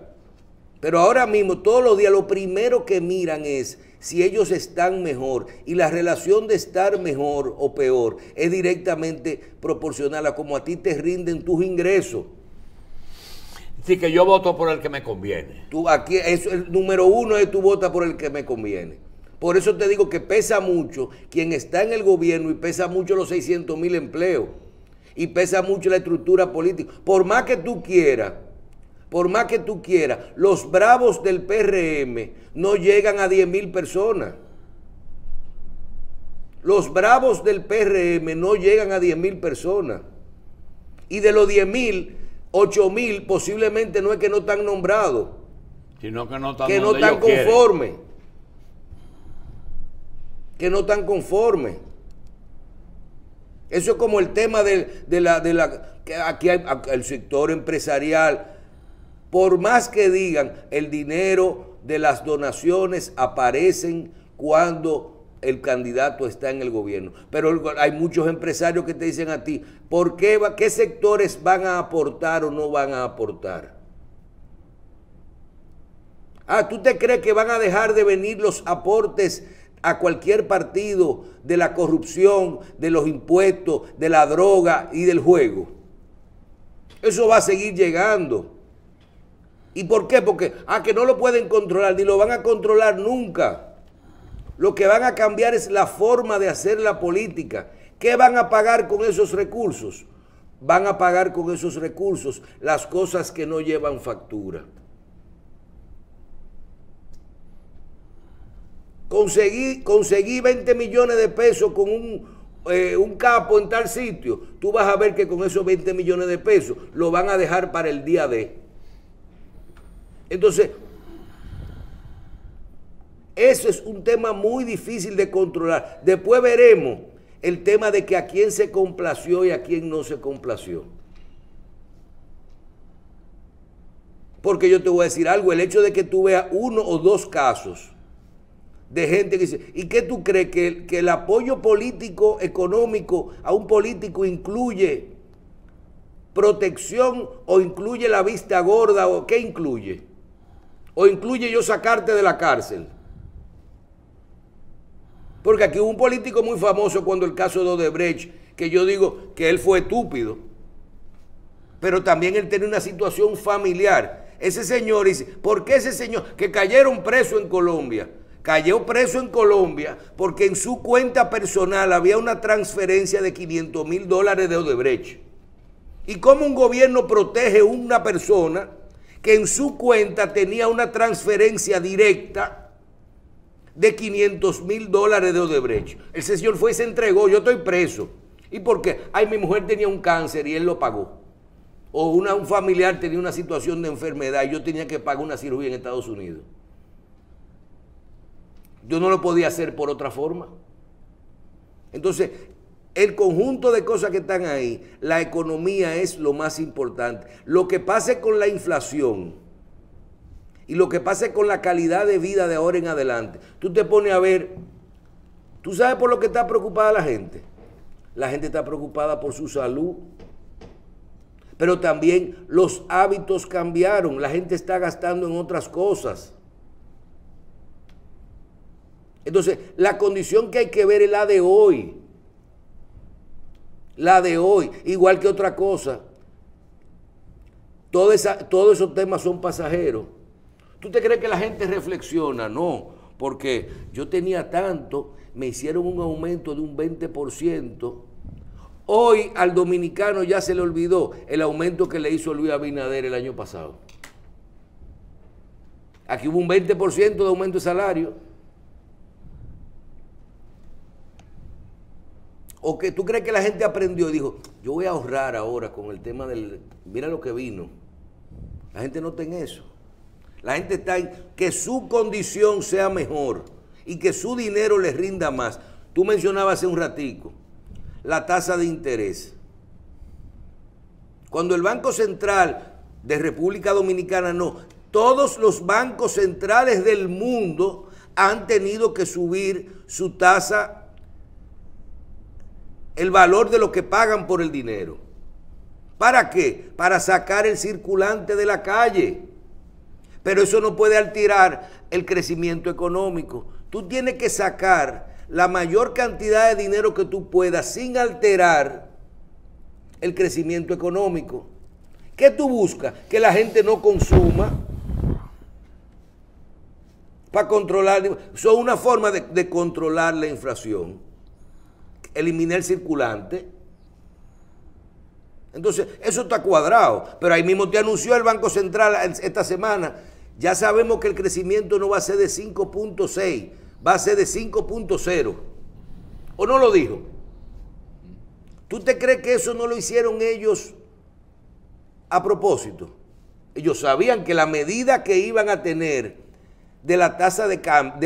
Pero ahora mismo, todos los días, lo primero que miran es si ellos están mejor. Y la relación de estar mejor o peor es directamente proporcional a cómo a ti te rinden tus ingresos. Sí, que yo voto por el que me conviene. Aquí, el número uno es tú votas por el que me conviene. Por eso te digo que pesa mucho quien está en el gobierno y pesa mucho los 600,000 empleos. Y pesa mucho la estructura política. Por más que tú quieras, Por más que tú quieras, los bravos del PRM no llegan a 10.000 personas. Los bravos del PRM no llegan a 10.000 personas. Y de los 10.000, 8.000 posiblemente no es que no están nombrados, sino que no están, que no están conformes. Que no están conformes. Eso es como el tema que aquí hay el sector empresarial. Por más que digan, el dinero de las donaciones aparecen cuando el candidato está en el gobierno. Pero hay muchos empresarios que te dicen a ti, ¿por qué sectores van a aportar o no van a aportar? ¿Tú te crees que van a dejar de venir los aportes a cualquier partido de la corrupción, de los impuestos, de la droga y del juego? Eso va a seguir llegando. ¿Y por qué? Porque que no lo pueden controlar, ni lo van a controlar nunca. Lo que van a cambiar es la forma de hacer la política. ¿Qué van a pagar con esos recursos? Van a pagar con esos recursos las cosas que no llevan factura. Conseguí 20 millones de pesos con un capo en tal sitio. Tú vas a ver que con esos 20 millones de pesos lo van a dejar para el día D. Entonces, eso es un tema muy difícil de controlar. Después veremos el tema de que a quién se complació y a quién no se complació. Porque yo te voy a decir algo, el hecho de que tú veas 1 o 2 casos de gente que dice, ¿y qué tú crees? ¿Que el apoyo político, económico a un político incluye protección o incluye la vista gorda o qué incluye? ¿O incluye yo sacarte de la cárcel? Porque aquí hubo un político muy famoso cuando el caso de Odebrecht, que yo digo que él fue estúpido, pero también él tenía una situación familiar. Ese señor dice, ¿por qué ese señor que cayeron preso en Colombia? Cayó preso en Colombia porque en su cuenta personal había una transferencia de $500,000 de Odebrecht. ¿Y cómo un gobierno protege a una persona que en su cuenta tenía una transferencia directa de $500,000 de Odebrecht? El señor fue y se entregó, yo estoy preso. ¿Y por qué? Mi mujer tenía un cáncer y él lo pagó. O un familiar tenía una situación de enfermedad y yo tenía que pagar una cirugía en Estados Unidos. Yo no lo podía hacer por otra forma. Entonces, el conjunto de cosas que están ahí, la economía es lo más importante. Lo que pase con la inflación y lo que pase con la calidad de vida de ahora en adelante, tú te pones a ver, ¿tú sabes por lo que está preocupada la gente? La gente está preocupada por su salud, pero también los hábitos cambiaron, la gente está gastando en otras cosas. Entonces, la condición que hay que ver es la de hoy. La de hoy, igual que otra cosa. Todos esos temas son pasajeros. ¿Tú te crees que la gente reflexiona? No, porque yo tenía tanto, me hicieron un aumento de un 20%. Hoy al dominicano ya se le olvidó el aumento que le hizo Luis Abinader el año pasado. Aquí hubo un 20% de aumento de salario. ¿O que tú crees que la gente aprendió y dijo, yo voy a ahorrar ahora con el tema del, mira lo que vino? La gente no está en eso. La gente está en que su condición sea mejor y que su dinero les rinda más. Tú mencionabas hace un ratico la tasa de interés. Cuando el Banco Central de República Dominicana, no, todos los bancos centrales del mundo han tenido que subir su tasa, el valor de lo que pagan por el dinero. ¿Para qué? Para sacar el circulante de la calle. Pero eso no puede alterar el crecimiento económico. Tú tienes que sacar la mayor cantidad de dinero que tú puedas sin alterar el crecimiento económico. ¿Qué tú buscas? Que la gente no consuma para controlar. Son una forma de controlar la inflación. Eliminar el circulante. Entonces, eso está cuadrado. Pero ahí mismo te anunció el Banco Central esta semana. Ya sabemos que el crecimiento no va a ser de 5.6, va a ser de 5.0. ¿O no lo dijo? ¿Tú te crees que eso no lo hicieron ellos a propósito? Ellos sabían que la medida que iban a tener de la tasa de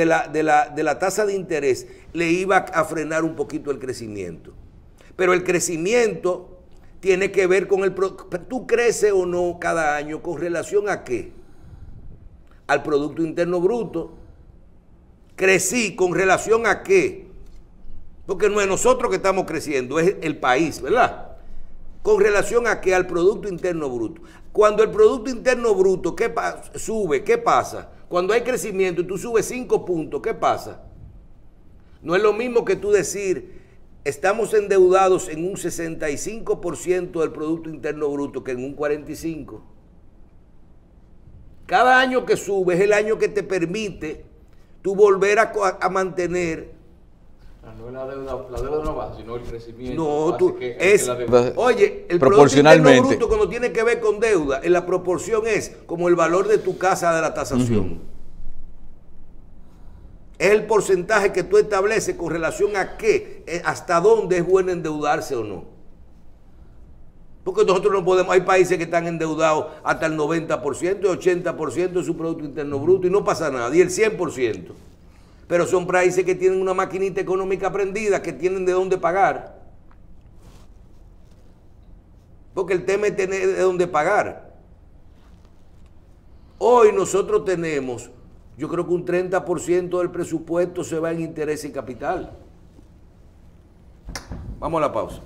la tasa de interés le iba a frenar un poquito el crecimiento. Pero el crecimiento tiene que ver con ¿tú creces o no cada año con relación a qué? Al Producto Interno Bruto. Crecí con relación a qué? Porque no es nosotros que estamos creciendo, es el país, ¿verdad? ¿Con relación a qué? Al Producto Interno Bruto. Cuando el Producto Interno Bruto sube, ¿qué pasa? Cuando hay crecimiento y tú subes 5 puntos, ¿qué pasa? No es lo mismo que tú decir, estamos endeudados en un 65% del Producto Interno Bruto que en un 45%. Cada año que sube es el año que te permite tú volver a mantener. No es la deuda no va, sino el crecimiento. No, oye, el proporcionalmente. Producto Interno Bruto cuando tiene que ver con deuda, en la proporción es como el valor de tu casa de la tasación. Es el porcentaje que tú estableces con relación a qué, hasta dónde es bueno endeudarse o no. Porque nosotros no podemos, hay países que están endeudados hasta el 90% y 80% de su Producto Interno Bruto y no pasa nada, y el 100%. Pero son países que tienen una maquinita económica prendida, que tienen de dónde pagar. Porque el tema es tener de dónde pagar. Hoy nosotros tenemos, yo creo que un 30% del presupuesto se va en interés y capital. Vamos a la pausa.